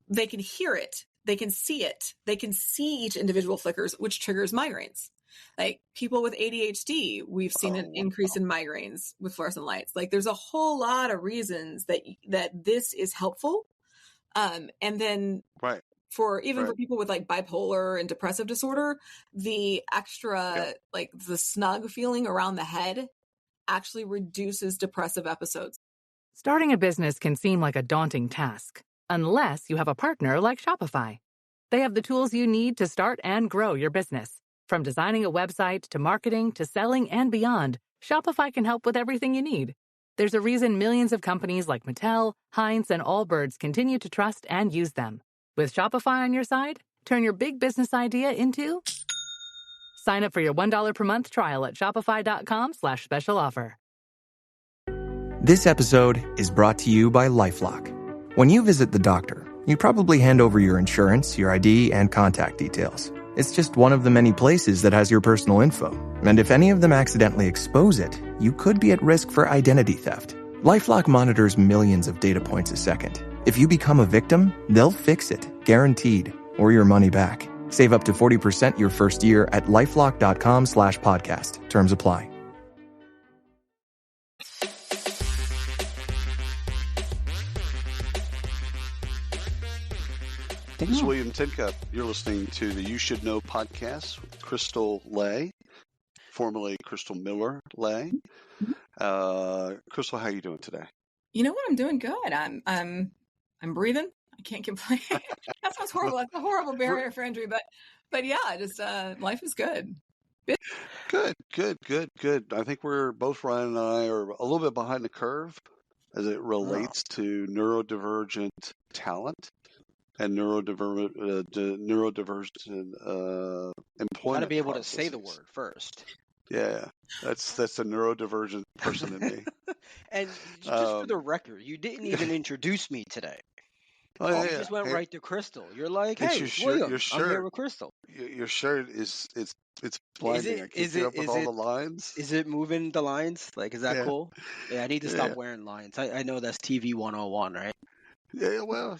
they can hear it. They can see it. They can see each individual flickers, which triggers migraines. Like people with ADHD, we've seen an increase in migraines with fluorescent lights. Like there's a whole lot of reasons that this is helpful. And then for people with like bipolar and depressive disorder, the extra, like the snug feeling around the head actually reduces depressive episodes. Starting a business can seem like a daunting task, unless you have a partner like Shopify. They have the tools you need to start and grow your business. From designing a website to marketing to selling and beyond, Shopify can help with everything you need. There's a reason millions of companies like Mattel, Heinz, and Allbirds continue to trust and use them. With Shopify on your side, turn your big business idea into... Sign up for your $1 per month trial at shopify.com/special offer. This episode is brought to you by LifeLock. When you visit the doctor, you probably hand over your insurance, your ID, and contact details. It's just one of the many places that has your personal info. And if any of them accidentally expose it, you could be at risk for identity theft. LifeLock monitors millions of data points a second. If you become a victim, they'll fix it, guaranteed, or your money back. Save up to 40% your first year at LifeLock.com/podcast. Terms apply. This is William Tincup. You're listening to the You Should Know podcast with Crystal Lay, formerly Crystal Miller Lay. Crystal, how are you doing today? You know what? I'm doing good. I'm breathing. I can't complain. That sounds horrible. That's a horrible barrier for entry, but yeah, just life is good. Good. I think we're both, Ryan and I, are a little bit behind the curve as it relates to neurodivergent talent and neurodiverse employment. Got to be able processes. to say the word first. Yeah, that's a neurodivergent person in me. And just for the record, you didn't even introduce me today. You just went right to Crystal. You're like, hey, William, I'm here with Crystal. Your shirt is blinding. I can't keep up with all the lines. Is it moving the lines? Like, is that cool? Yeah, I need to stop wearing lines. I know that's TV 101, right? Yeah, well,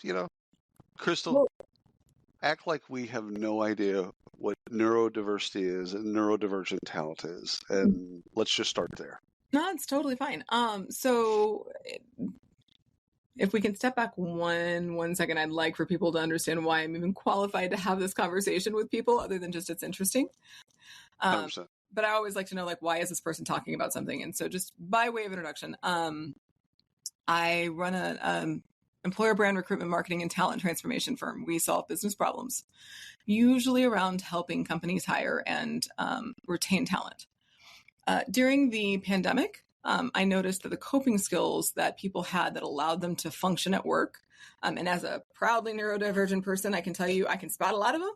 Crystal, act like we have no idea what neurodiversity is and neurodivergent talent is, and let's just start there. No, it's totally fine. So if we can step back one second, I'd like for people to understand why I'm even qualified to have this conversation with people, other than just it's interesting. 100%. But I always like to know, like, why is this person talking about something? And so, just by way of introduction, I run a employer brand recruitment, marketing, and talent transformation firm. We solve business problems, usually around helping companies hire and retain talent. During the pandemic, I noticed that the coping skills that people had that allowed them to function at work, and as a proudly neurodivergent person, I can tell you I can spot a lot of them.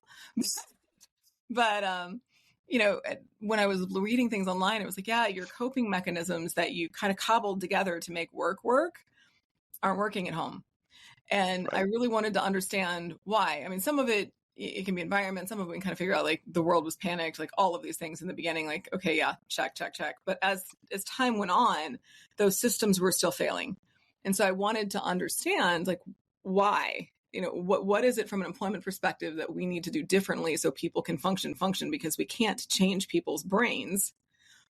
But, when I was reading things online, it was like, yeah, your coping mechanisms that you kind of cobbled together to make work aren't working at home. And I really wanted to understand why. I mean, some of it can be environment. Some of it we can kind of figure out, like, the world was panicked, like all of these things in the beginning, like, okay, yeah, check. But as time went on, those systems were still failing. And so I wanted to understand, like, why, what is it from an employment perspective that we need to do differently so people can function, because we can't change people's brains,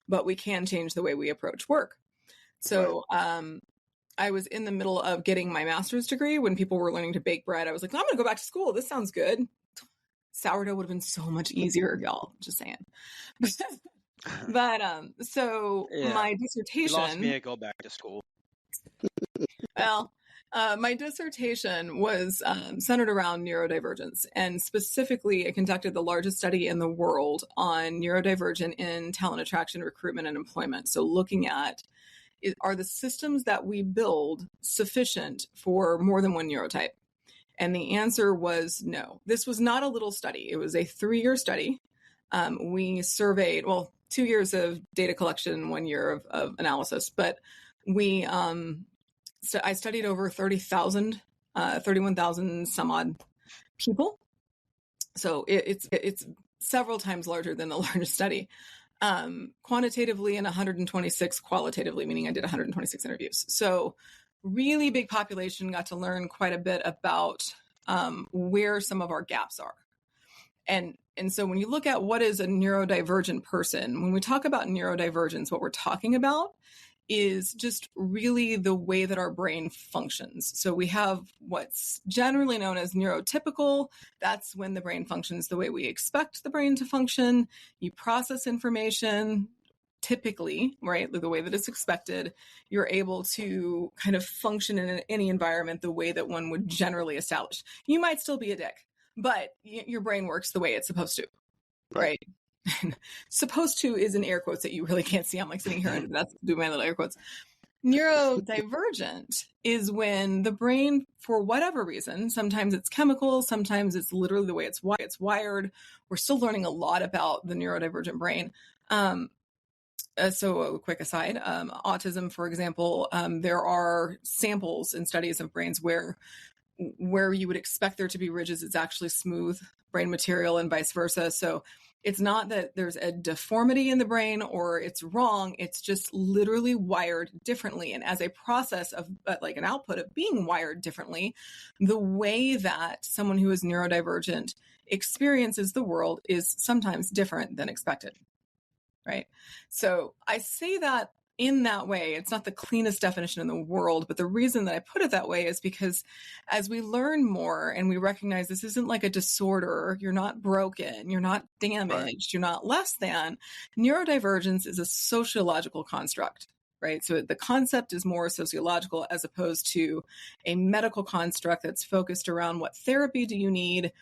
but we can change the way we approach work. So, I was in the middle of getting my master's degree when people were learning to bake bread. I was like, I'm going to go back to school. This sounds good. Sourdough would have been so much easier, y'all. Just saying. But my dissertation. You lost me at go back to school. Well, my dissertation was centered around neurodivergence, and specifically, I conducted the largest study in the world on neurodivergent in talent attraction, recruitment, and employment. So, looking at, are the systems that we build sufficient for more than one neurotype? And the answer was no. This was not a little study. It was a 3-year study. We surveyed, 2 years of data collection, 1 year of analysis, but I studied over 31,000 some odd people. So it's several times larger than the largest study. Quantitatively and 126 qualitatively, meaning I did 126 interviews. So really big population, got to learn quite a bit about where some of our gaps are. And so when you look at what is a neurodivergent person, when we talk about neurodivergence, what we're talking about is just really the way that our brain functions. So we have what's generally known as neurotypical. That's when the brain functions the way we expect the brain to function. You process information typically, right, the way that it's expected. You're able to kind of function in any environment the way that one would generally establish. You might still be a dick, but your brain works the way it's supposed to, right? Supposed to is in air quotes that you really can't see. I'm like sitting here and that's do my little air quotes. Neurodivergent is when the brain, for whatever reason, sometimes it's chemical, sometimes it's literally the way it's wired. We're still learning a lot about the neurodivergent brain. So a quick aside, autism, for example, there are samples and studies of brains where you would expect there to be ridges, it's actually smooth brain material and vice versa. So it's not that there's a deformity in the brain or it's wrong. It's just literally wired differently. And as a process of like an output of being wired differently, the way that someone who is neurodivergent experiences the world is sometimes different than expected. Right. So I say that in that way. It's not the cleanest definition in the world, but the reason that I put it that way is because as we learn more and we recognize this isn't like a disorder, you're not broken, you're not damaged, you're not less than. Neurodivergence is a sociological construct, right? So the concept is more sociological as opposed to a medical construct that's focused around what therapy do you need,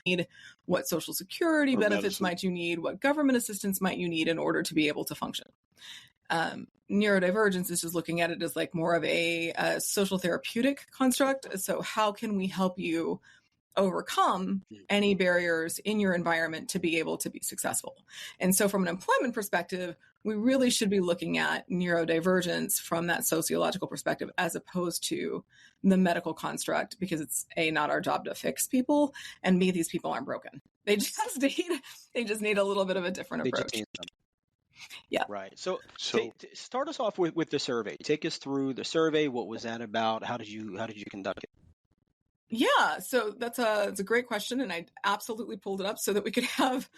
what social security benefits might you need, what government assistance might you need in order to be able to function. Neurodivergence is just looking at it as like more of a social therapeutic construct. So how can we help you overcome any barriers in your environment to be able to be successful? And so from an employment perspective, we really should be looking at neurodivergence from that sociological perspective as opposed to the medical construct, because it's A, not our job to fix people, and B, these people aren't broken. They just need a little bit of a different approach. Yeah. Right. So start us off with the survey. Take us through the survey. What was that about? How did you conduct it? Yeah. So that's a great question. And I absolutely pulled it up so that we could have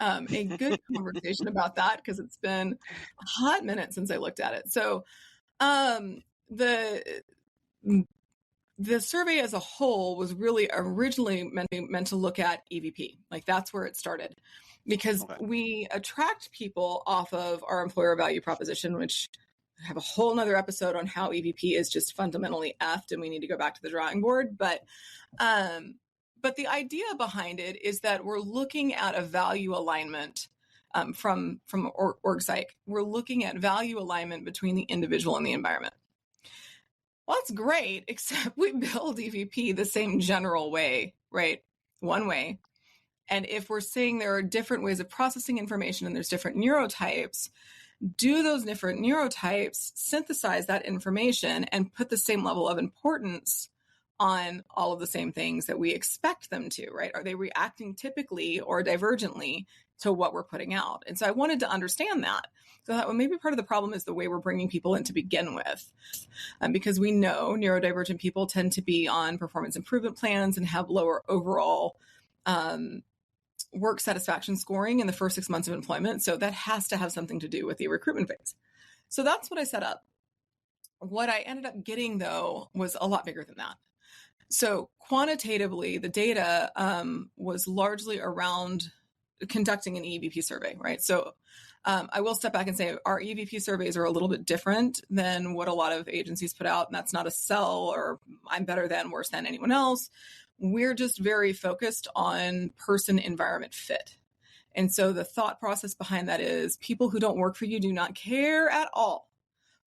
a good conversation about that, because it's been a hot minute since I looked at it. So the survey as a whole was really originally meant to look at EVP. Like that's where it started. Because we attract people off of our employer value proposition, which I have a whole nother episode on how EVP is just fundamentally effed and we need to go back to the drawing board. But the idea behind it is that we're looking at a value alignment from org psych. We're looking at value alignment between the individual and the environment. Well, that's great, except we build EVP the same general way, right? One way. And if we're saying there are different ways of processing information and there's different neurotypes, do those different neurotypes synthesize that information and put the same level of importance on all of the same things that we expect them to, right? Are they reacting typically or divergently to what we're putting out? And so I wanted to understand that. So that maybe part of the problem is the way we're bringing people in to begin with. Because we know neurodivergent people tend to be on performance improvement plans and have lower overall work satisfaction scoring in the first 6 months of employment. So that has to have something to do with the recruitment phase. So that's what I set up. What I ended up getting, though, was a lot bigger than that. So quantitatively, the data was largely around conducting an EVP survey, right? So I will step back and say our EVP surveys are a little bit different than what a lot of agencies put out. And that's not a sell or I'm better than, worse than anyone else. We're just very focused on person-environment fit. And so the thought process behind that is people who don't work for you do not care at all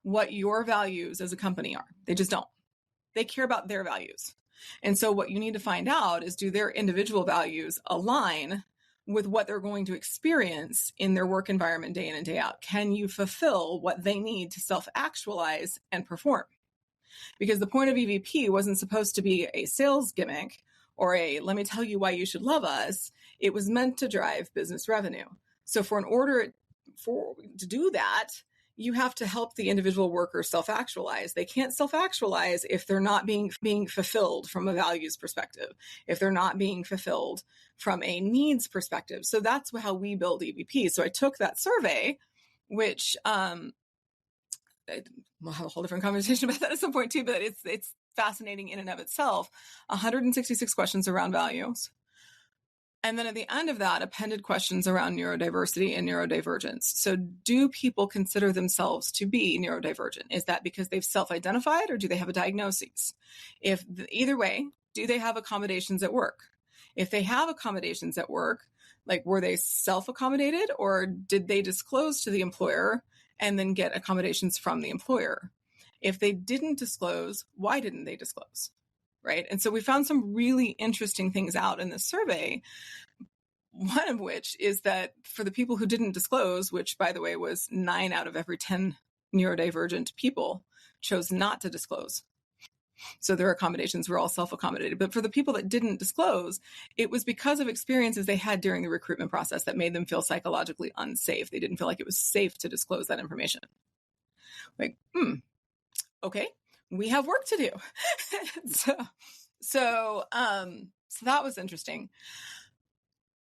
what your values as a company are. They just don't. They care about their values. And so what you need to find out is, do their individual values align with what they're going to experience in their work environment day in and day out? Can you fulfill what they need to self-actualize and perform? Because the point of EVP wasn't supposed to be a sales gimmick or a, let me tell you why you should love us. It was meant to drive business revenue. So to do that, you have to help the individual worker self-actualize. They can't self-actualize if they're not being fulfilled from a values perspective, if they're not being fulfilled from a needs perspective. So that's how we build EVP. So I took that survey, which we'll have a whole different conversation about that at some point too, but it's fascinating in and of itself. 166 questions around values. And then at the end of that, appended questions around neurodiversity and neurodivergence. So do people consider themselves to be neurodivergent? Is that because they've self-identified, or do they have a diagnosis? Either way, do they have accommodations at work? If they have accommodations at work, like were they self-accommodated, or did they disclose to the employer and then get accommodations from the employer? If they didn't disclose, why didn't they disclose? Right. And so we found some really interesting things out in this survey. One of which is that for the people who didn't disclose, which by the way was 9 out of every 10 neurodivergent people chose not to disclose. So their accommodations were all self-accommodated. But for the people that didn't disclose, it was because of experiences they had during the recruitment process that made them feel psychologically unsafe. They didn't feel like it was safe to disclose that information. Like, okay, we have work to do. So that was interesting.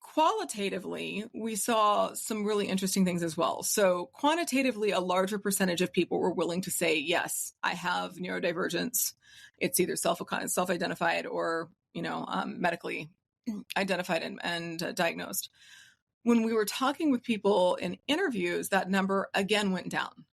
Qualitatively, we saw some really interesting things as well. So quantitatively, a larger percentage of people were willing to say, yes, I have neurodivergence. It's either self-identified or, medically identified and diagnosed. When we were talking with people in interviews, that number again went down.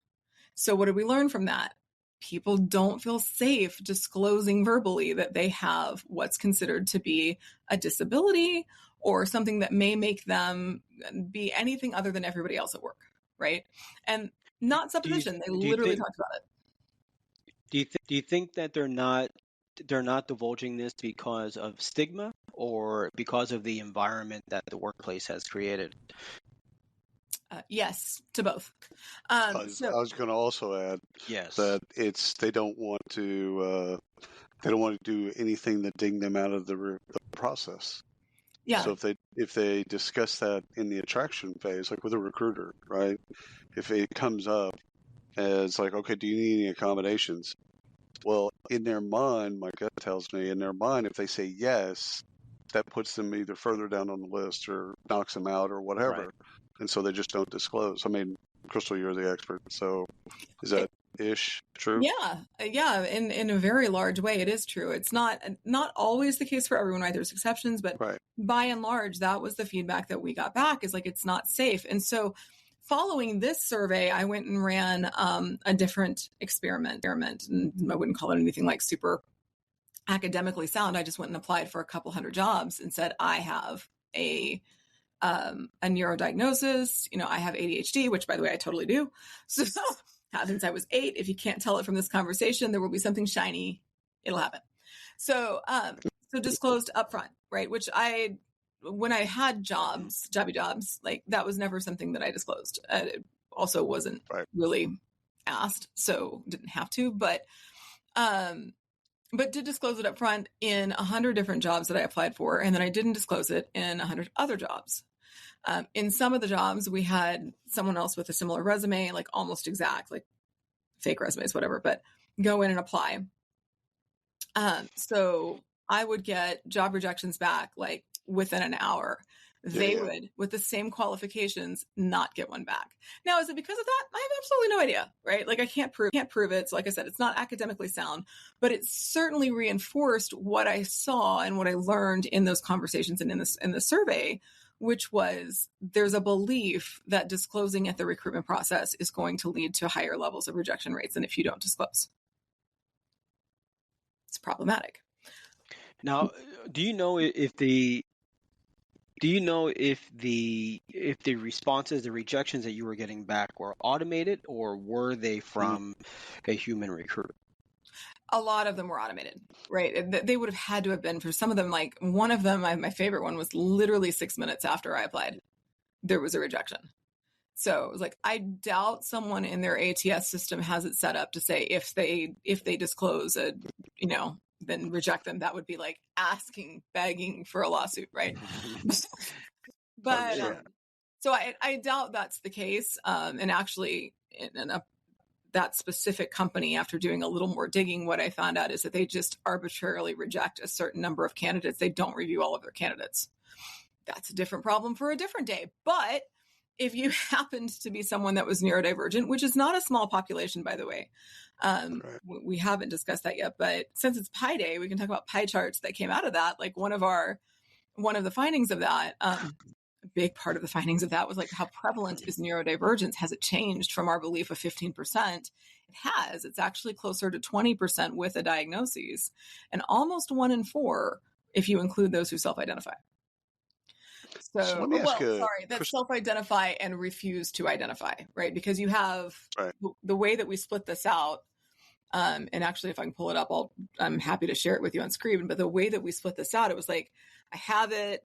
So what did we learn from that? People don't feel safe disclosing verbally that they have what's considered to be a disability or something that may make them be anything other than everybody else at work, right? And not supposition. They literally talked about it. Do you think that they're not divulging this because of stigma or because of the environment that the workplace has created? Yes, to both. I was going to also add that they don't want to do anything that ding them out of the process. Yeah. So if they discuss that in the attraction phase, like with a recruiter, right? If it comes up as like, okay, do you need any accommodations? Well, in their mind, my gut tells me, in their mind, if they say yes, that puts them either further down on the list or knocks them out or whatever. Right. And so they just don't disclose. I mean, Crystal, you're the expert. So is that true? Yeah. In a very large way, it is true. It's not always the case for everyone, right? There's exceptions, but by and large, that was the feedback that we got back is like, it's not safe. And so following this survey, I went and ran a different experiment. And I wouldn't call it anything like super academically sound. I just went and applied for a couple hundred jobs and said, I have a neurodiagnosis, I have ADHD, which by the way, I totally do. So since I was 8, if you can't tell it from this conversation, there will be something shiny. It'll happen. So disclosed upfront, right? Which when I had jobby jobs, like that was never something that I disclosed. It also wasn't really asked, so didn't have to, but did disclose it up front in 100 different jobs that I applied for. And then I didn't disclose it in 100 other jobs. In some of the jobs, we had someone else with a similar resume, like almost exact, like fake resumes, whatever, but go in and apply. So I would get job rejections back like within an hour. They would, with the same qualifications, not get one back. Now, is it because of that? I have absolutely no idea, right? Like I can't prove it. So like I said, it's not academically sound, but it certainly reinforced what I saw and what I learned in those conversations and in the survey, which was there's a belief that disclosing at the recruitment process is going to lead to higher levels of rejection rates than if you don't disclose. It's problematic. Now, do you know if the responses, the rejections that you were getting back were automated or were they from a human recruiter? A lot of them were automated, right? They would have had to have been for some of them. Like one of them, my favorite one was literally 6 minutes after I applied, there was a rejection. So it was like, I doubt someone in their ATS system has it set up to say if they disclose then reject them. That would be like begging for a lawsuit, right? But So I doubt that's the case. And actually, that specific company, after doing a little more digging, what I found out is that they just arbitrarily reject a certain number of candidates. They don't review all of their candidates. That's a different problem for a different day. But if you happened to be someone that was neurodivergent, which is not a small population, by the way, we haven't discussed that yet, but since it's Pi Day, we can talk about pie charts that came out of that. Like one of the findings of that, a big part of the findings of that was like, how prevalent is neurodivergence? Has it changed from our belief of 15%? It has. It's actually closer to 20% with a diagnosis, and almost 1 in 4 if you include those who self-identify. So let me ask that self-identify and refuse to identify, right? Because you have the way that we split this out. And actually, if I can pull it up, I'm happy to share it with you on screen. But the way that we split this out, it was like, I have it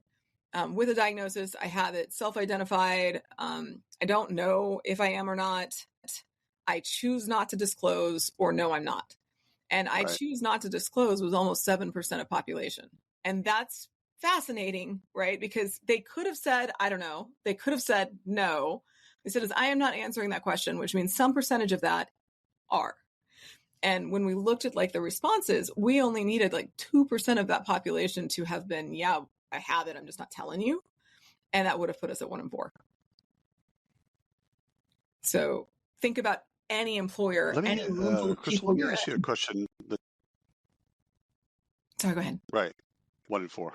with a diagnosis. I have it self-identified. I don't know if I am or not. I choose not to disclose, or no, I'm not. And I choose not to disclose was almost 7% of population. And that's fascinating, right? Because they could have said, I don't know. They could have said no. They said, I am not answering that question, which means some percentage of that are. And when we looked at like the responses, we only needed like 2% of that population to have been, yeah, I have it, I'm just not telling you. And that would have put us at 1 in 4. So think about any employer, any room full of people. Let me ask you a question. Sorry, go ahead. Right. 1 in 4.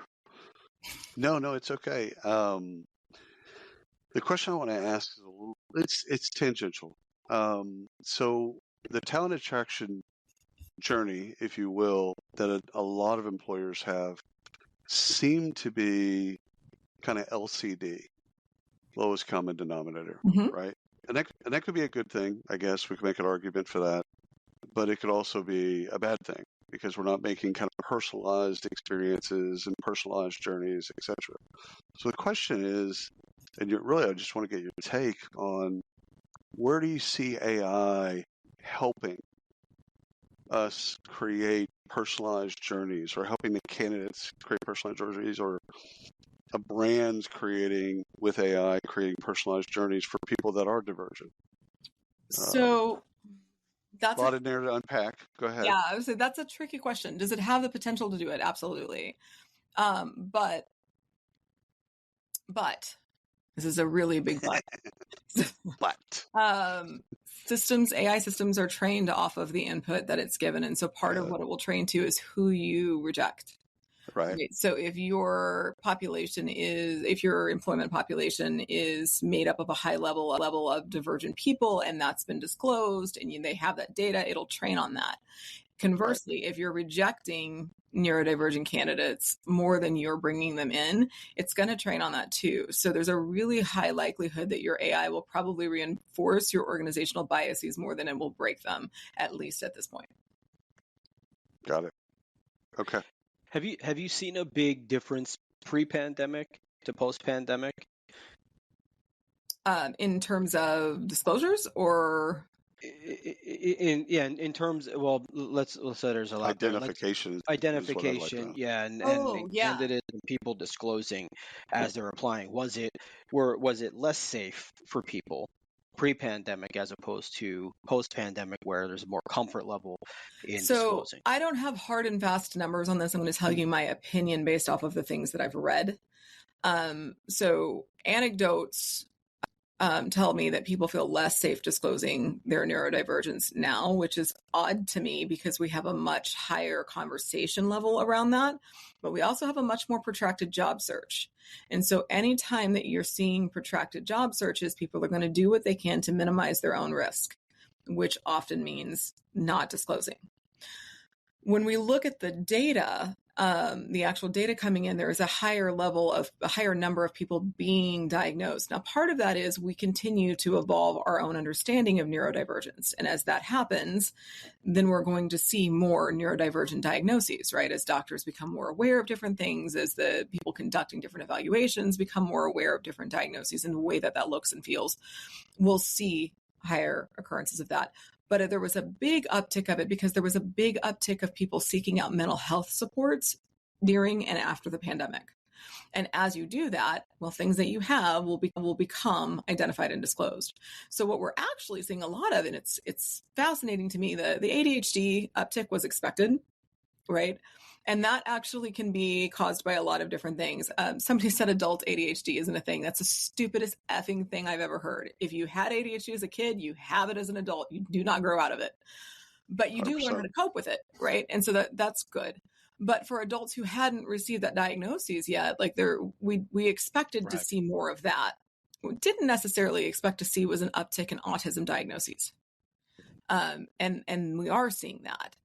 No, it's okay. The question I want to ask is it's tangential. So the talent attraction journey, if you will, that a lot of employers have seem to be kind of LCD, lowest common denominator, right? And that could be a good thing, I guess. We can make an argument for that, but it could also be a bad thing because we're not making kind of personalized experiences and personalized journeys, etc. So the question is, and I just want to get your take on, where do you see AI helping us create personalized journeys, or helping the candidates create personalized journeys, or a brand's creating with AI, creating personalized journeys for people that are divergent? So that's a lot in there to unpack. Go ahead. Yeah, I would say that's a tricky question. Does it have the potential to do it? Absolutely. But this is a really big but. AI systems are trained off of the input that it's given. And so part of what it will train to is who you reject. Right. So if your employment population is made up of a high level of divergent people, and that's been disclosed, and they have that data, it'll train on that. Conversely, if you're rejecting neurodivergent candidates more than you're bringing them in, it's going to train on that too. So there's a really high likelihood that your AI will probably reinforce your organizational biases more than it will break them, at least at this point. Got it. Okay. Have you seen a big difference pre-pandemic to post-pandemic? In terms of disclosures, or in terms, well, let's say there's a lot identification, and candidates and people disclosing as they're applying. Was it less safe for people pre-pandemic as opposed to post-pandemic, where there's a more comfort level in disclosing? I don't have hard and fast numbers on this. I'm going to tell you my opinion based off of the things that I've read. So anecdotes tell me that people feel less safe disclosing their neurodivergence now, which is odd to me because we have a much higher conversation level around that, but we also have a much more protracted job search. And so anytime that you're seeing protracted job searches, people are going to do what they can to minimize their own risk, which often means not disclosing. When we look at the data, the actual data coming in, there is a higher number of people being diagnosed. Now, part of that is we continue to evolve our own understanding of neurodivergence. And as that happens, then we're going to see more neurodivergent diagnoses, right? As doctors become more aware of different things, as the people conducting different evaluations become more aware of different diagnoses and the way that looks and feels, we'll see higher occurrences of that. But there was a big uptick of it because there was a big uptick of people seeking out mental health supports during and after the pandemic. And as you do that, well, things that you have will become identified and disclosed. So what we're actually seeing a lot of, and it's fascinating to me, the ADHD uptick was expected, right? And that actually can be caused by a lot of different things. Somebody said adult ADHD isn't a thing. That's the stupidest effing thing I've ever heard. If you had ADHD as a kid, you have it as an adult. You do not grow out of it. But you do 100%. learn how to cope with it, right? And so that's good. But for adults who hadn't received that diagnosis yet, like we expected to see more of that. What we didn't necessarily expect to see was an uptick in autism diagnoses. And we are seeing that,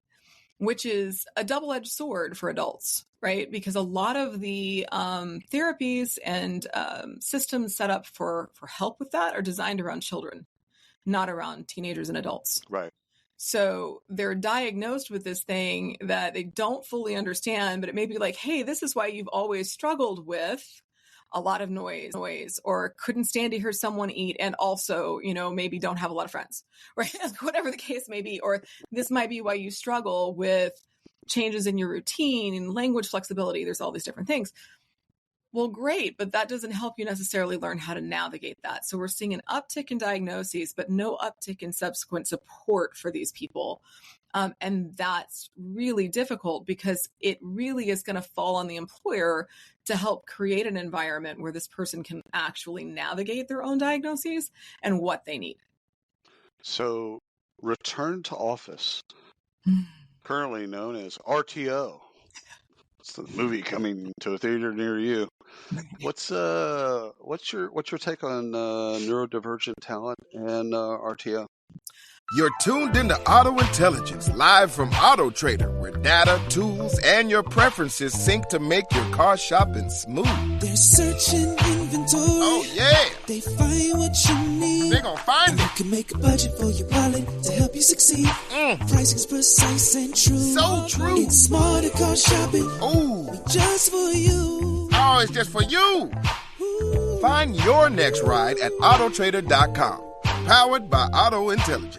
which is a double-edged sword for adults, right? Because a lot of the therapies and systems set up for help with that are designed around children, not around teenagers and adults. Right. So they're diagnosed with this thing that they don't fully understand, but it may be like, hey, this is why you've always struggled with a lot of noise, or couldn't stand to hear someone eat, and also, maybe don't have a lot of friends, right? Whatever the case may be. Or this might be why you struggle with changes in your routine and language flexibility. There's all these different things. Well, great, but that doesn't help you necessarily learn how to navigate that. So we're seeing an uptick in diagnoses, but no uptick in subsequent support for these people. And that's really difficult because it really is going to fall on the employer to help create an environment where this person can actually navigate their own diagnoses and what they need. So return to office, currently known as RTO. It's the movie coming to a theater near you. What's your take on neurodivergent talent and RTO? You're tuned into Auto Intelligence, live from Auto Trader, where data, tools, and your preferences sync to make your car shopping smooth. They're searching inventory. Oh, yeah. They find what you need. They're gonna find it. You can make a budget for your wallet to help you succeed. Pricing's precise and true. So true. It's smarter car shopping. Ooh. Just for you. Oh, it's just for you. Ooh. Find your next ride at autotrader.com. Powered by Auto Intelligence.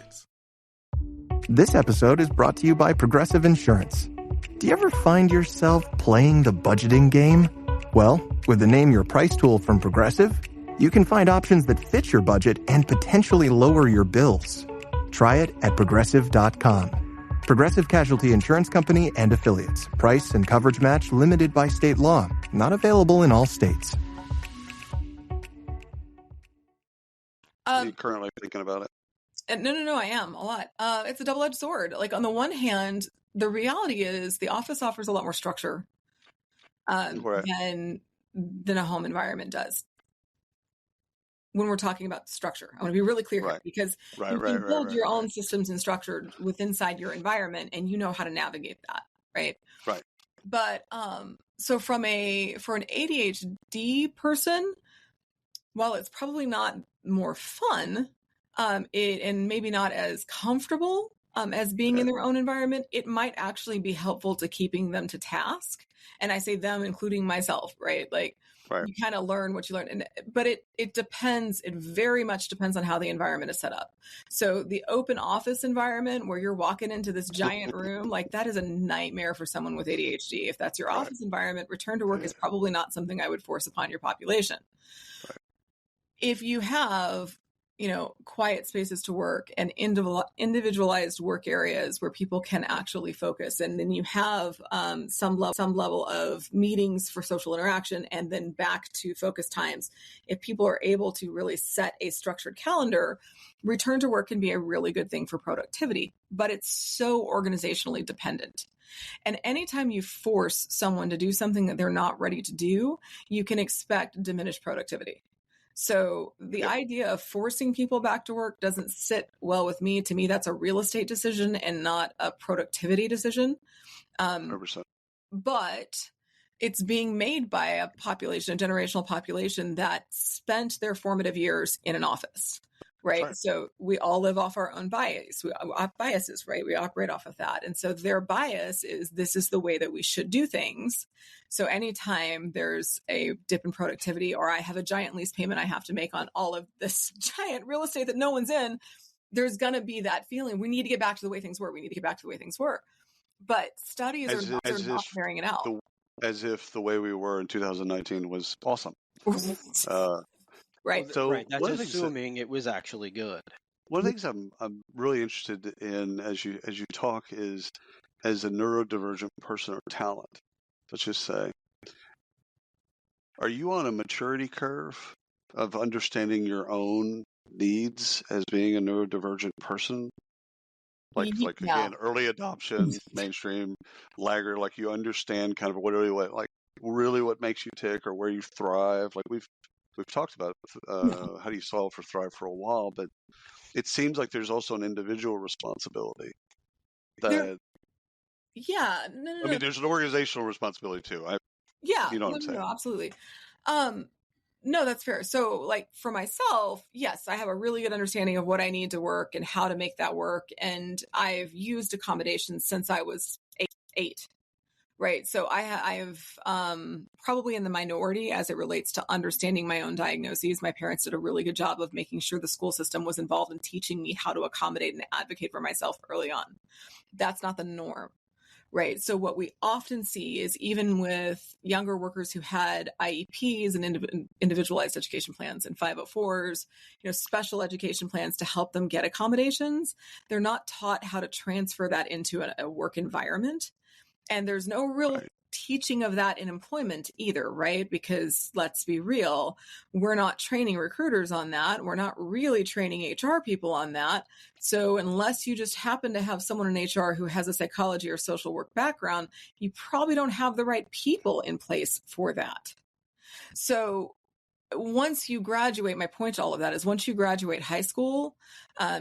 This episode is brought to you by Progressive Insurance. Do you ever find yourself playing the budgeting game? Well, with the Name Your Price tool from Progressive, you can find options that fit your budget and potentially lower your bills. Try it at Progressive.com. Progressive Casualty Insurance Company and Affiliates. Price and coverage match limited by state law. Not available in all states. Are you currently thinking about it? No, I am a lot. It's a double-edged sword. Like, on the one hand, the reality is the office offers a lot more structure than a home environment does. When we're talking about structure, I want to be really clear here, because you can build your own systems and structure inside your environment, and you know how to navigate that, right? Right. But so for an ADHD person, while it's probably not more fun, and maybe not as comfortable as being in their own environment, it might actually be helpful to keeping them to task. And I say them, including myself, right? Like, you kind of learn what you learn. But it depends. It very much depends on how the environment is set up. So the open office environment where you're walking into this giant room, like, that is a nightmare for someone with ADHD. If that's your office environment, return to work is probably not something I would force upon your population. Right. If you have quiet spaces to work and individualized work areas where people can actually focus, and then you have some level of meetings for social interaction, and then back to focus times. If people are able to really set a structured calendar, return to work can be a really good thing for productivity, but it's so organizationally dependent. And anytime you force someone to do something that they're not ready to do, you can expect diminished productivity. So the idea of forcing people back to work doesn't sit well with me. To me, that's a real estate decision and not a productivity decision. 100%. But it's being made by a generational population that spent their formative years in an office, right? So we all live off our own biases, right? We operate off of that. And so their bias is, this is the way that we should do things. So anytime there's a dip in productivity, or I have a giant lease payment I have to make on all of this giant real estate that no one's in, there's going to be that feeling. We need to get back to the way things were. But studies are not bearing it out. as if the way we were in 2019 was awesome. Right. So right. That's assuming it was actually good. One of the things I'm really interested in as you talk is, as a neurodivergent person or talent, let's just say, are you on a maturity curve of understanding your own needs as being a neurodivergent person? Like again, early adoption, mainstream, laggard, like you understand kind of what makes you tick or where you thrive. Like we've talked about how do you solve for thrive for a while, but it seems like there's also an individual responsibility that I mean, there's an organizational responsibility too. You know what I'm saying? No, absolutely. No, that's fair. So like for myself, yes, I have a really good understanding of what I need to work and how to make that work. And I've used accommodations since I was eight. Right. So I have probably in the minority as it relates to understanding my own diagnoses. My parents did a really good job of making sure the school system was involved in teaching me how to accommodate and advocate for myself early on. That's not the norm. Right. So what we often see is even with younger workers who had IEPs and individualized education plans and 504s, special education plans to help them get accommodations, they're not taught how to transfer that into a work environment. And there's no real teaching of that in employment either, right? Because let's be real, we're not training recruiters on that. We're not really training HR people on that. So unless you just happen to have someone in HR who has a psychology or social work background, you probably don't have the right people in place for that. So once you graduate, my point to all of that is once you graduate high school,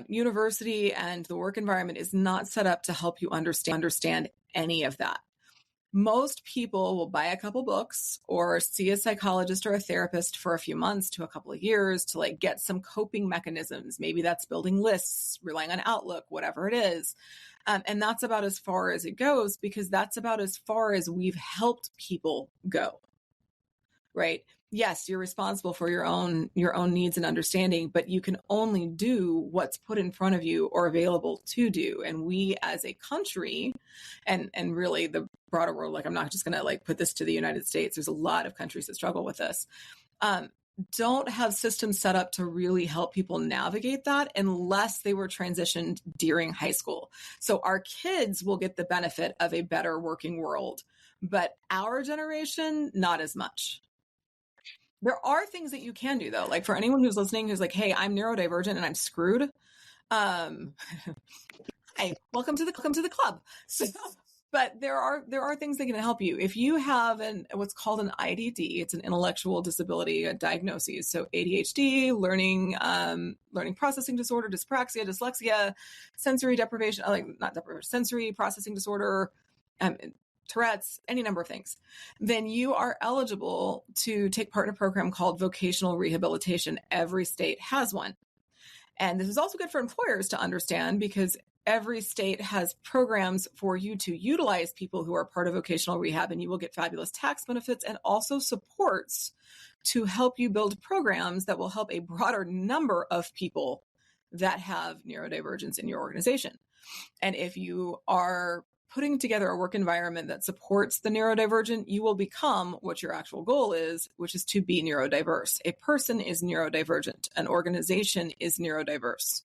university and the work environment is not set up to help you understand any of that. Most people will buy a couple books or see a psychologist or a therapist for a few months to a couple of years to like get some coping mechanisms. Maybe that's building lists, relying on Outlook, whatever it is. And that's about as far as it goes, because that's about as far as we've helped people go. Right? Yes, you're responsible for your own needs and understanding, but you can only do what's put in front of you or available to do. And we as a country and really the broader world, like I'm not just going to like put this to the United States. There's a lot of countries that struggle with this. Don't have systems set up to really help people navigate that unless they were transitioned during high school. So our kids will get the benefit of a better working world, but our generation, not as much. There are things that you can do though. Like for anyone who's listening, who's like, hey, I'm neurodivergent and I'm screwed. Hey, welcome to the club. So, but there are things that can help you. If you have what's called an IDD, it's an intellectual disability, a diagnosis. So ADHD, learning processing disorder, dyspraxia, dyslexia, sensory deprivation, sensory processing disorder, Tourette's, any number of things, then you are eligible to take part in a program called Vocational Rehabilitation. Every state has one. And this is also good for employers to understand because every state has programs for you to utilize people who are part of vocational rehab, and you will get fabulous tax benefits and also supports to help you build programs that will help a broader number of people that have neurodivergence in your organization. And if you are putting together a work environment that supports the neurodivergent, you will become what your actual goal is, which is to be neurodiverse. A person is neurodivergent. An organization is neurodiverse.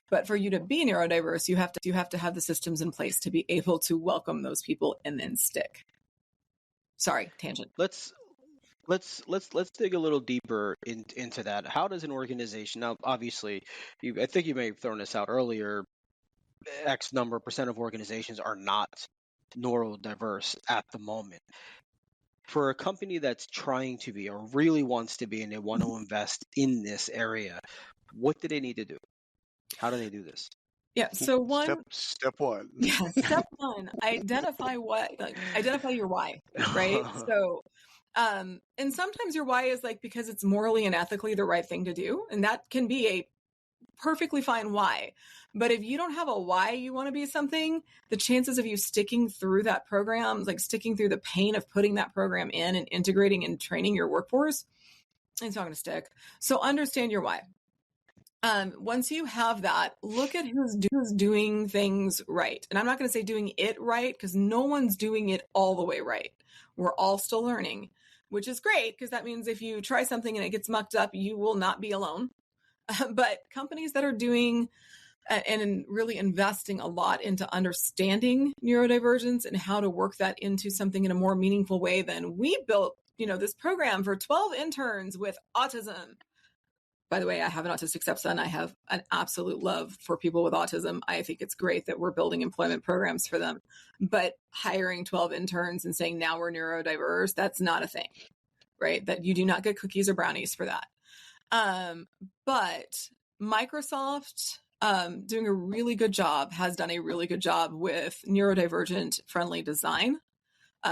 But for you to be neurodiverse, you have to have the systems in place to be able to welcome those people and then stick. Sorry, tangent. Let's dig a little deeper into that. How does an organization, now obviously, I think you may have thrown this out earlier, X number percent of organizations are not neurodiverse at the moment. For a company that's trying to be or really wants to be and they want to invest in this area, what do they need to do? How do they do this? Yeah. So step one. Yeah. Step one, identify your why, right? So, and sometimes your why is like, because it's morally and ethically the right thing to do. And that can be a perfectly fine why. But if you don't have a why you want to be something, the chances of you sticking through that program, like sticking through the pain of putting that program in and integrating and training your workforce, it's not going to stick. So understand your why. Once you have that, look at who's doing things right. And I'm not going to say doing it right, because no one's doing it all the way right. We're all still learning, which is great, because that means if you try something and it gets mucked up, you will not be alone. But companies that are doing and really investing a lot into understanding neurodivergence and how to work that into something in a more meaningful way than we built, this program for 12 interns with autism. By the way, I have an autistic stepson. I have an absolute love for people with autism. I think it's great that we're building employment programs for them. But hiring 12 interns and saying now we're neurodiverse, that's not a thing, right? That you do not get cookies or brownies for that. But Microsoft doing a really good job, has done a really good job with neurodivergent friendly design.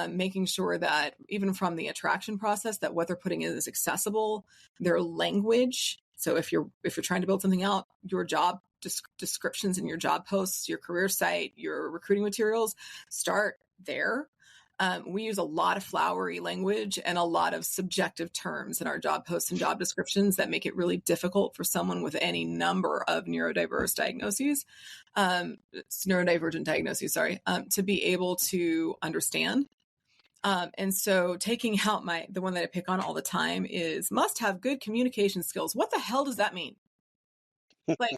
Making sure that even from the attraction process, that what they're putting in is accessible, their language. So if you're trying to build something out, your job descriptions in your job posts, your career site, your recruiting materials, start there. We use a lot of flowery language and a lot of subjective terms in our job posts and job descriptions that make it really difficult for someone with any number of neurodiverse diagnoses, neurodivergent diagnoses, to be able to understand. And so taking out the one that I pick on all the time is must have good communication skills. What the hell does that mean? Like,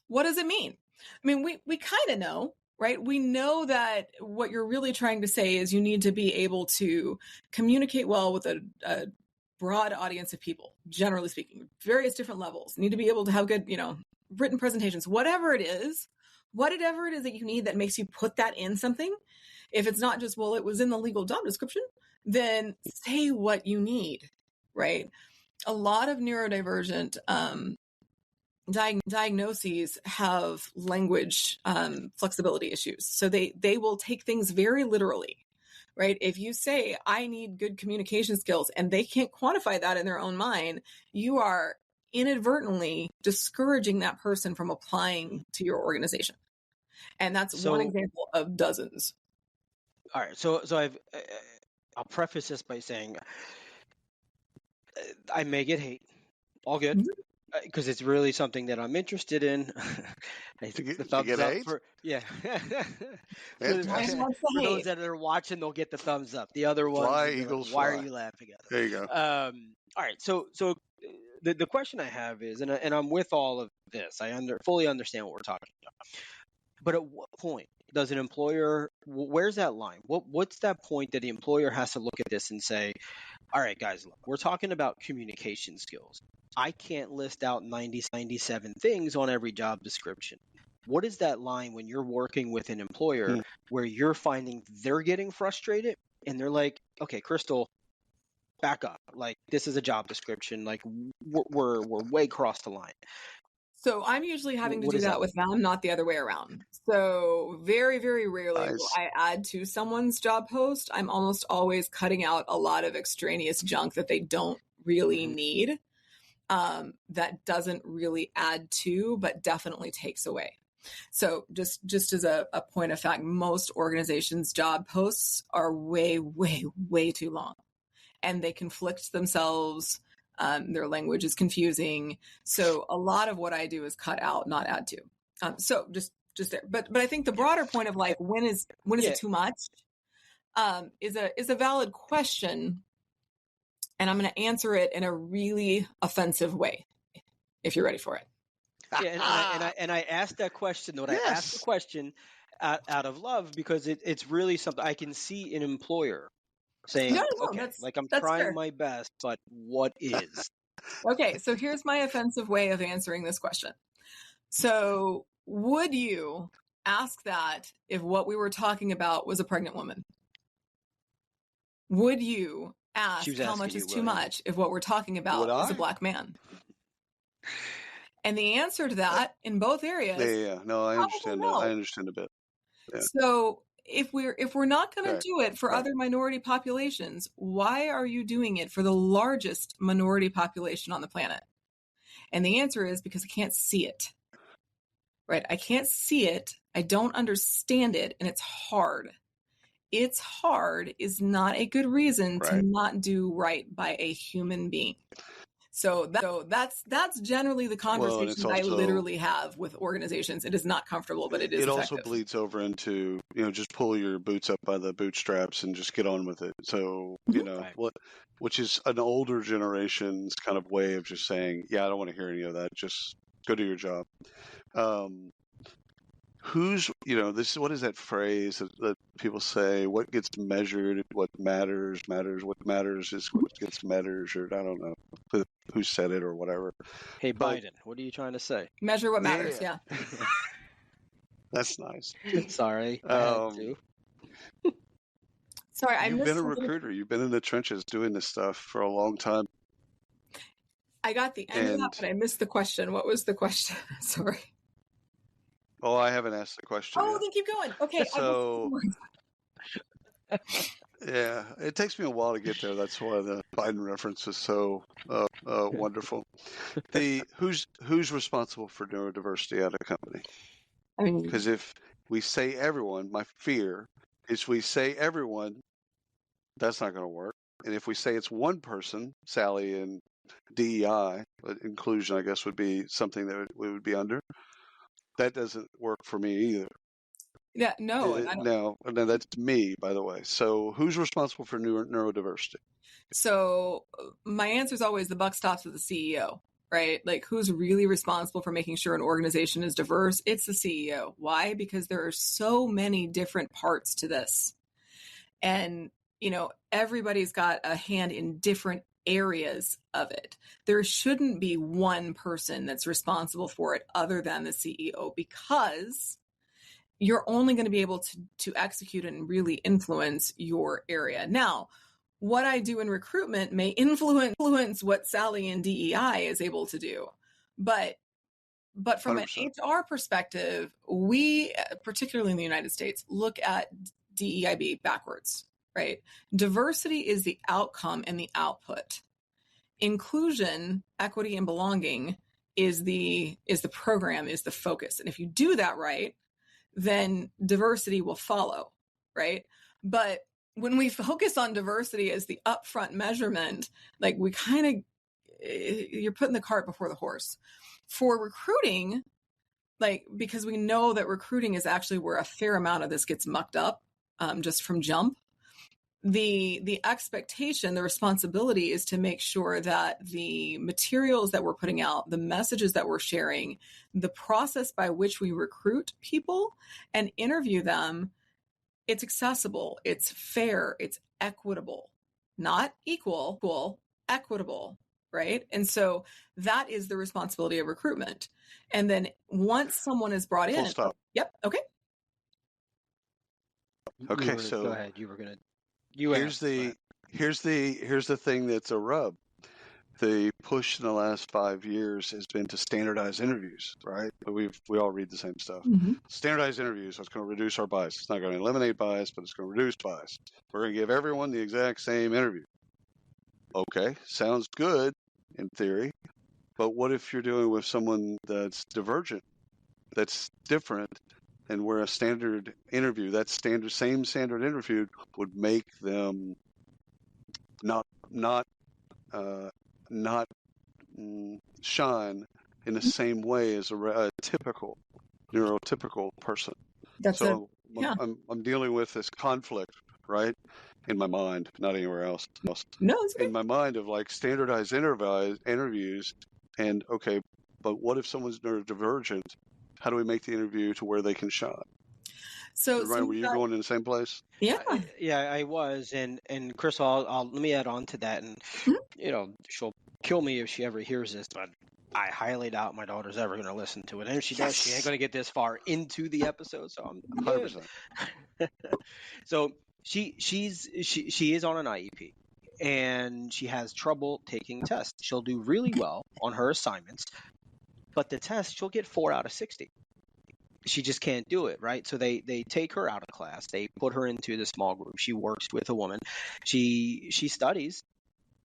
what does it mean? I mean, we kind of know, right? We know that what you're really trying to say is you need to be able to communicate well with a broad audience of people, generally speaking, various different levels. You need to be able to have good, written presentations, whatever it is that you need that makes you put that in something. If it's not just, well, it was in the legal job description, then say what you need, right? A lot of neurodivergent diagnoses have language flexibility issues. So they will take things very literally, right? If you say, I need good communication skills, and they can't quantify that in their own mind, you are inadvertently discouraging that person from applying to your organization. And that's one example of dozens. All right. So I'll preface this by saying I may get hate. All good. Because it's really something that I'm interested in. I think the thumbs up for for those that are watching, they'll get the thumbs up. The other ones, why are you laughing at them? There you go. All right. So the question I have is, and I'm with all of this. I fully understand what we're talking about. But at what point does an employer, where's that line? What's that point that the employer has to look at this and say, all right, guys, look, we're talking about communication skills. I can't list out 97 things on every job description. What is that line when you're working with an employer where you're finding they're getting frustrated and they're like, okay, Crystal, back up. Like, this is a job description. Like, we're way across the line. So I'm usually having to do that with them, not the other way around. So very, very rarely will I add to someone's job post. I'm almost always cutting out a lot of extraneous junk that they don't really need, that doesn't really add to, but definitely takes away. So just as a point of fact, most organizations' job posts are way, way, way too long, and they conflict themselves. Their language is confusing. So a lot of what I do is cut out, not add to. So just there. But I think the broader point of like, when is it too much, is a valid question. And I'm going to answer it in a really offensive way, if you're ready for it. Yeah, and I asked that question, though. I asked the question out of love, because it's really something I can see an employer saying, okay, like, I'm trying my best, but what is? Okay, so here's my offensive way of answering this question. So would you ask that if what we were talking about was a pregnant woman? Would you ask how much is too much if what we're talking about is a black man? And the answer to that in both areas. No, I understand that. I understand a bit. Yeah. So if we're not going to do it for other minority populations, why are you doing it for the largest minority population on the planet? And the answer is because I can't see it. Right? I can't see it. I don't understand it, and it's hard. It's hard is not a good reason to not do right by a human being. So that's generally the conversations I literally have with organizations. It is not comfortable, but it is effective. Also bleeds over into, just pull your boots up by the bootstraps and just get on with it. So, which is an older generation's kind of way of just saying, yeah, I don't want to hear any of that. Just go do your job. What is that phrase that people say? What gets measured, what matters. What matters is what gets measured. I don't know who said it or whatever. Hey, Biden, what are you trying to say? Measure what matters, yeah. That's nice. Sorry, I had to. Sorry, You've been a recruiter. You've been in the trenches doing this stuff for a long time. I got the end of that, but I missed the question. What was the question? Sorry. Oh, I haven't asked the question yet. Then keep going. Okay. So, yeah, it takes me a while to get there. That's why the Biden reference is so wonderful. Who's responsible for neurodiversity at a company? Because if we say everyone, my fear is we say everyone, that's not going to work. And if we say it's one person, Sally and DEI, inclusion, I guess, would be something that we would be under. That doesn't work for me either. Yeah, no. No, that's me, by the way. So who's responsible for neurodiversity? So my answer is always the buck stops with the CEO, right? Like, who's really responsible for making sure an organization is diverse? It's the CEO. Why? Because there are so many different parts to this. And, everybody's got a hand in different areas of it. There shouldn't be one person that's responsible for it other than the CEO, because you're only going to be able to execute and really influence your area. Now, what I do in recruitment may influence what Sally in DEI is able to do. But from 100%. An HR perspective, we, particularly in the United States, look at DEIB backwards, right? Diversity is the outcome and the output. Inclusion, equity, and belonging is the program, is the focus. And if you do that right, then diversity will follow, right? But when we focus on diversity as the upfront measurement, like we kind of, you're putting the cart before the horse. For recruiting, like, because we know that recruiting is actually where a fair amount of this gets mucked up, just from jump. The expectation, the responsibility is to make sure that the materials that we're putting out, the messages that we're sharing, the process by which we recruit people and interview them, it's accessible, it's fair, it's equitable, not equal, equitable, right? And so that is the responsibility of recruitment. And then once someone is brought in. Full stop. Yep. Okay. Okay. So go ahead. Here's the thing that's a rub. The push in the last 5 years has been to standardize interviews, right? We all read the same stuff. Mm-hmm. Standardized interviews, so it's going to reduce our bias. It's not going to eliminate bias, but it's going to reduce bias. We're going to give everyone the exact same interview. Okay, sounds good in theory, but what if you're dealing with someone that's divergent, that's different, and where a standard interview, same standard interview would make them not shine in the same way as a typical neurotypical person. I'm dealing with this conflict, right, in my mind, not anywhere else. No, it's good. In my mind of like standardized interviews, and okay, but what if someone's neurodivergent? How do we make the interview to where they can shine? So, Ryan, were you going in the same place? Yeah, I was, and Chris, I'll let me add on to that, and she'll kill me if she ever hears this, but I highly doubt my daughter's ever going to listen to it, and if she does, she ain't going to get this far into the episode. So I'm 100%. So she is on an IEP, and she has trouble taking tests. She'll do really well on her assignments, but the test she'll get 4 out of 60. She just can't do it, right? So they take her out of class. They put her into the small group. She works with a woman. She studies.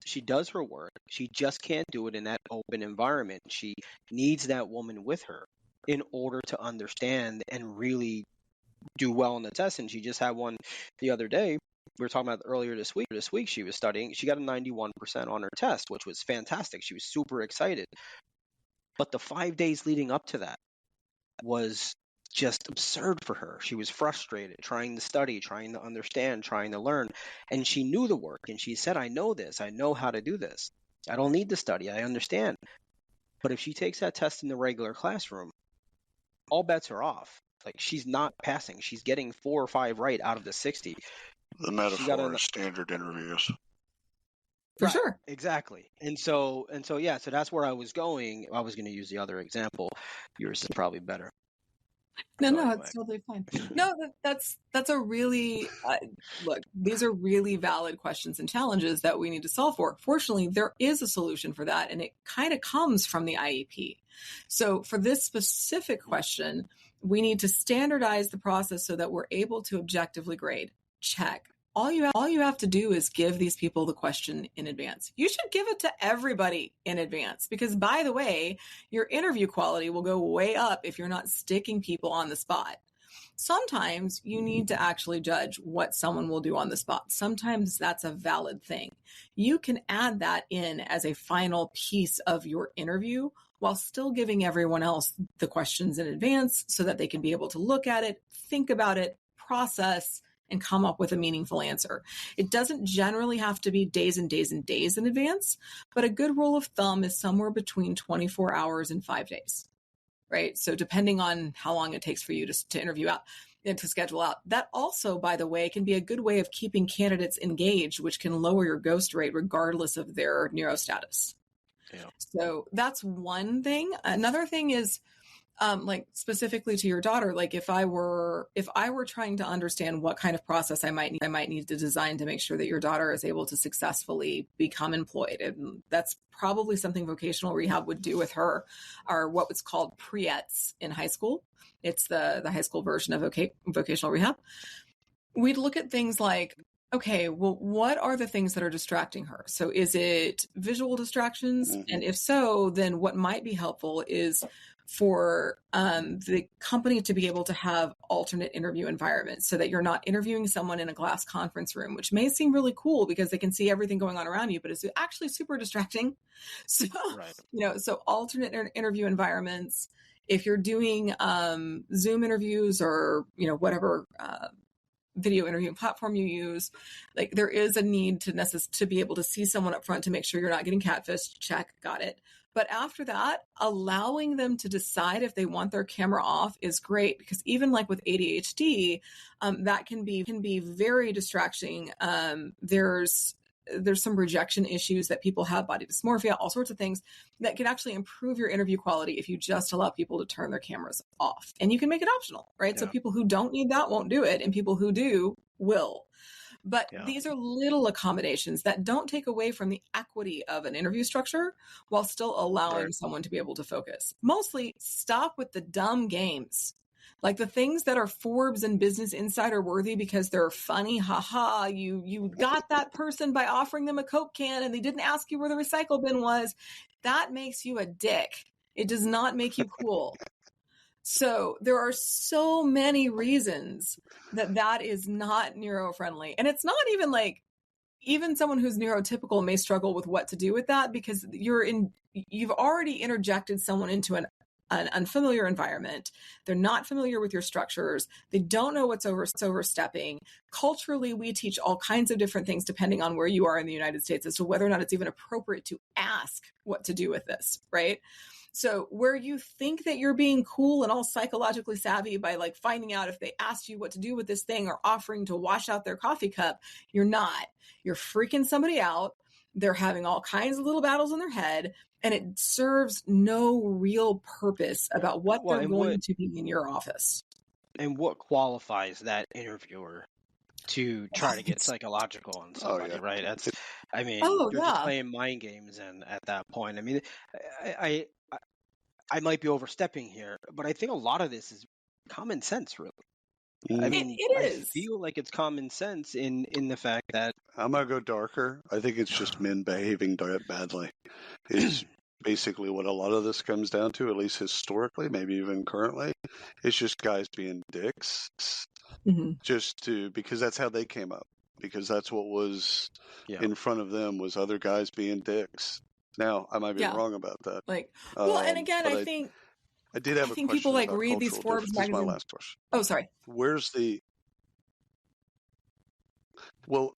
She does her work. She just can't do it in that open environment. She needs that woman with her in order to understand and really do well on the test. And she just had one the other day we were talking about earlier this week, she was studying. She got a 91% on her test, which was fantastic. She was super excited. But the 5 days leading up to that was just absurd for her. She was frustrated, trying to study, trying to understand, trying to learn. And she knew the work. And she said, I know this. I know how to do this. I don't need to study. I understand. But if she takes that test in the regular classroom, all bets are off. Like, she's not passing. She's getting 4 or 5 right out of the 60. The metaphor is standard interviews. For sure. Exactly. And so yeah, so that's where I was going. I was going to use the other example. Yours is probably better. No, it's totally fine. No, that's a really, look, these are really valid questions and challenges that we need to solve for. Fortunately, there is a solution for that, and it kind of comes from the IEP. So for this specific question, we need to standardize the process so that we're able to objectively grade. Check. All you have to do is give these people the question in advance. You should give it to everybody in advance because, by the way, your interview quality will go way up if you're not sticking people on the spot. Sometimes you need to actually judge what someone will do on the spot. Sometimes that's a valid thing. You can add that in as a final piece of your interview while still giving everyone else the questions in advance so that they can be able to look at it, think about it, process, and come up with a meaningful answer. It doesn't generally have to be days and days and days in advance, but a good rule of thumb is somewhere between 24 hours and 5 days, right? So depending on how long it takes for you to interview out and to schedule out. That also, by the way, can be a good way of keeping candidates engaged, which can lower your ghost rate regardless of their neurostatus. Yeah. So that's one thing. Another thing is, like specifically to your daughter, like if I were trying to understand what kind of process I might need to design to make sure that your daughter is able to successfully become employed, and that's probably something vocational rehab would do with her, are what was called pre-ETs in high school. It's the high school version of vocational rehab. We'd look at things like, okay, well, what are the things that are distracting her? So is it visual distractions? And if so, then what might be helpful is for the company to be able to have alternate interview environments so that you're not interviewing someone in a glass conference room, which may seem really cool because they can see everything going on around you, but it's actually super distracting. So, so alternate interview environments. If you're doing Zoom interviews or, whatever video interviewing platform you use, like there is a need to be able to see someone up front to make sure you're not getting catfished. Check, got it. But after that, allowing them to decide if they want their camera off is great, because even like with ADHD, that can be very distracting. There's some rejection issues that people have, body dysmorphia, all sorts of things that can actually improve your interview quality if you just allow people to turn their cameras off. And you can make it optional, right? Yeah. So people who don't need that won't do it, and people who do will. But these are little accommodations that don't take away from the equity of an interview structure while still allowing someone to be able to focus. Mostly stop with the dumb games. Like the things that are Forbes and Business Insider worthy because they're funny, haha, you got that person by offering them a Coke can and they didn't ask you where the recycle bin was. That makes you a dick. It does not make you cool. So there are so many reasons that is not neuro-friendly. And it's not even like, even someone who's neurotypical may struggle with what to do with that, because you've already interjected someone into an unfamiliar environment. They're not familiar with your structures. They don't know what's overstepping. Culturally, we teach all kinds of different things depending on where you are in the United States as to whether or not it's even appropriate to ask what to do with this, right? So where you think that you're being cool and all psychologically savvy by like finding out if they asked you what to do with this thing or offering to wash out their coffee cup, you're not. You're freaking somebody out. They're having all kinds of little battles in their head, and it serves no real purpose about what they're going to be in your office. And what qualifies that interviewer to try to get psychological on somebody, right? That's, I mean, you're just playing mind games, and at that point, I mean, I might be overstepping here, but I think a lot of this is common sense, really. I mean, it is. I feel like it's common sense in the fact that... I'm going to go darker. I think it's just men behaving badly. It's basically what a lot of this comes down to, at least historically, maybe even currently. It's just guys being dicks, because that's how they came up. because that's what was in front of them, was other guys being dicks. Now, I might be wrong about that. Like, well, and again, I think I did have a question people like about read these cultural Forbes differences. This is magazine. my last question. Oh, sorry. Where's the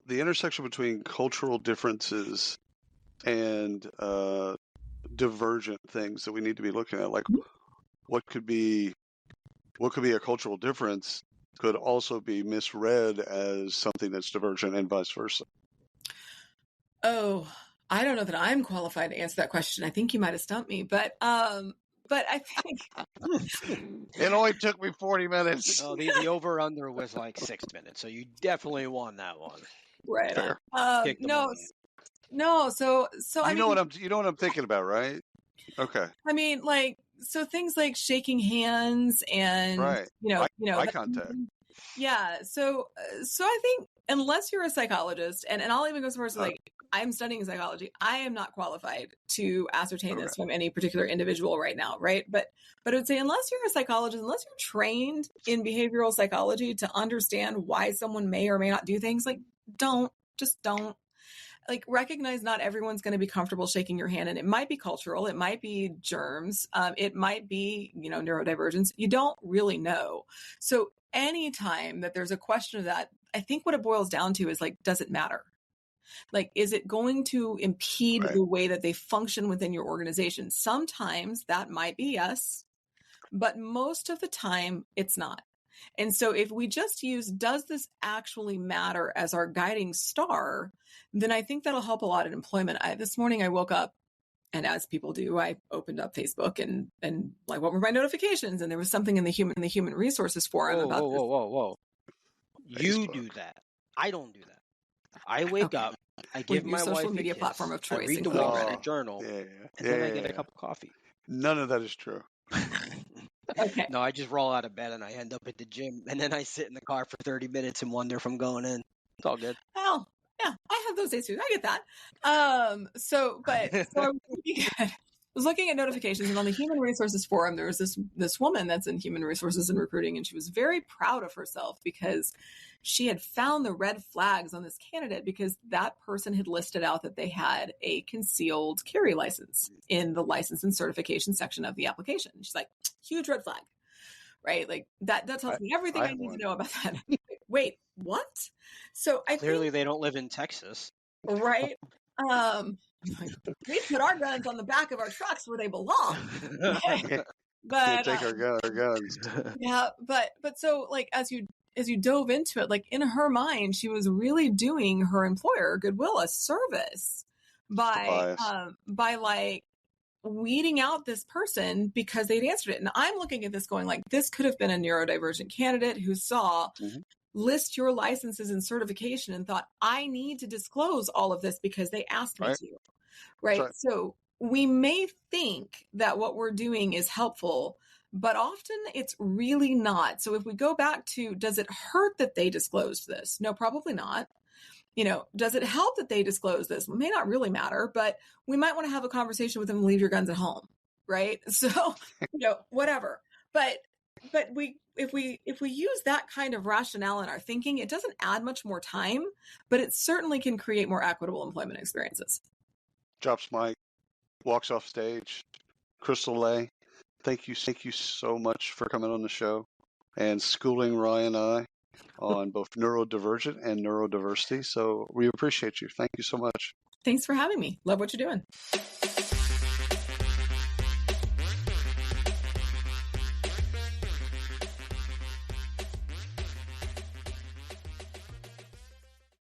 intersection between cultural differences and divergent things that we need to be looking at? Like, what could be a cultural difference could also be misread as something that's divergent, and vice versa. Oh, I don't know that I'm qualified to answer that question. I think you might have stumped me, but I think it only took me 40 minutes. Oh, the over under was like 6 minutes, so you definitely won that one. Right. No. So I mean, you know what I'm thinking about, right? Okay. I mean, like, so things like shaking hands and right. Eye contact. Yeah. So I think unless you're a psychologist, and I'll even go so far as like, I'm studying psychology, I am not qualified to ascertain this from any particular individual right now, right? But I would say unless you're a psychologist, unless you're trained in behavioral psychology to understand why someone may or may not do things, like, don't. Like, recognize not everyone's going to be comfortable shaking your hand, and it might be cultural, it might be germs, it might be, neurodivergence. You don't really know. So anytime that there's a question of that, I think what it boils down to is, like, does it matter? Like, is it going to impede the way that they function within your organization? Sometimes that might be yes, but most of the time it's not. And so if we just use, does this actually matter as our guiding star, then I think that'll help a lot in employment. This morning I woke up, and as people do, I opened up Facebook and like, what were my notifications? And there was something in the human resources forum about this. Whoa. You do that. I don't do that. I wake up, I give my social wife media a kiss, platform of choice, I read the Wall Street Journal, and then I get a cup of coffee. None of that is true. Okay. No, I just roll out of bed and I end up at the gym, and then I sit in the car for 30 minutes and wonder if I'm going in. It's all good. Well, yeah, I have those days too. I get that. So I was looking at notifications, and on the human resources forum, there was this woman that's in human resources and recruiting, and she was very proud of herself because she had found the red flags on this candidate, because that person had listed out that they had a concealed carry license in the license and certification section of the application. She's like, huge red flag, right? Like that tells me everything I need to know about that. Wait, what? So Clearly they don't live in Texas. Right? We put our guns on the back of our trucks where they belong. But take our guns. Yeah, but so, like, as you dove into it, like, in her mind, she was really doing her employer, Goodwill, a service by like weeding out this person because they'd answered it. And I'm looking at this going, like, this could have been a neurodivergent candidate who saw list your licenses and certification and thought, I need to disclose all of this because they asked me to. Right? So we may think that what we're doing is helpful, but often it's really not. So if we go back to, does it hurt that they disclosed this? No, probably not. Does it help that they disclose this? It may not really matter, but we might want to have a conversation with them and leave your guns at home. Right? So, whatever. But if we use that kind of rationale in our thinking, it doesn't add much more time, but it certainly can create more equitable employment experiences. Drops mic, walks off stage. Crystal Lay, thank you so much for coming on the show and schooling Ryan and I on both neurodivergent and neurodiversity. So we appreciate you. Thank you so much. Thanks for having me. Love what you're doing.